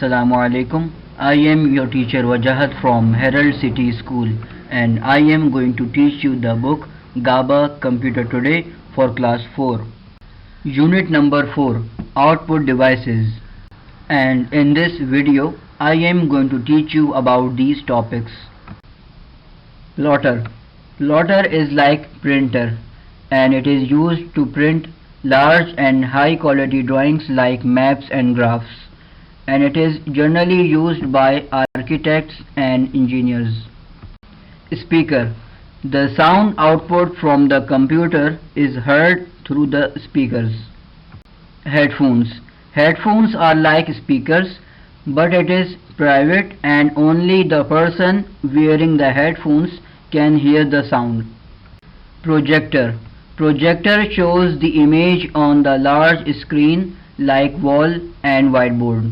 Assalamu alaikum. I am your teacher Wajahat from Herald City School, and I am going to teach you the book GABA Computer Today for class 4. Unit number 4, Output Devices. And in this video I am going to teach you about these topics. Plotter. Plotter is like printer, and it is used to print large and high quality drawings like maps and graphs, and it is generally used by architects and engineers. Speaker. The sound output from the computer is heard through the speakers. Headphones. Headphones are like speakers, but it is private and only the person wearing the headphones can hear the sound. Projector. Projector shows the image on the large screen like wall and whiteboard.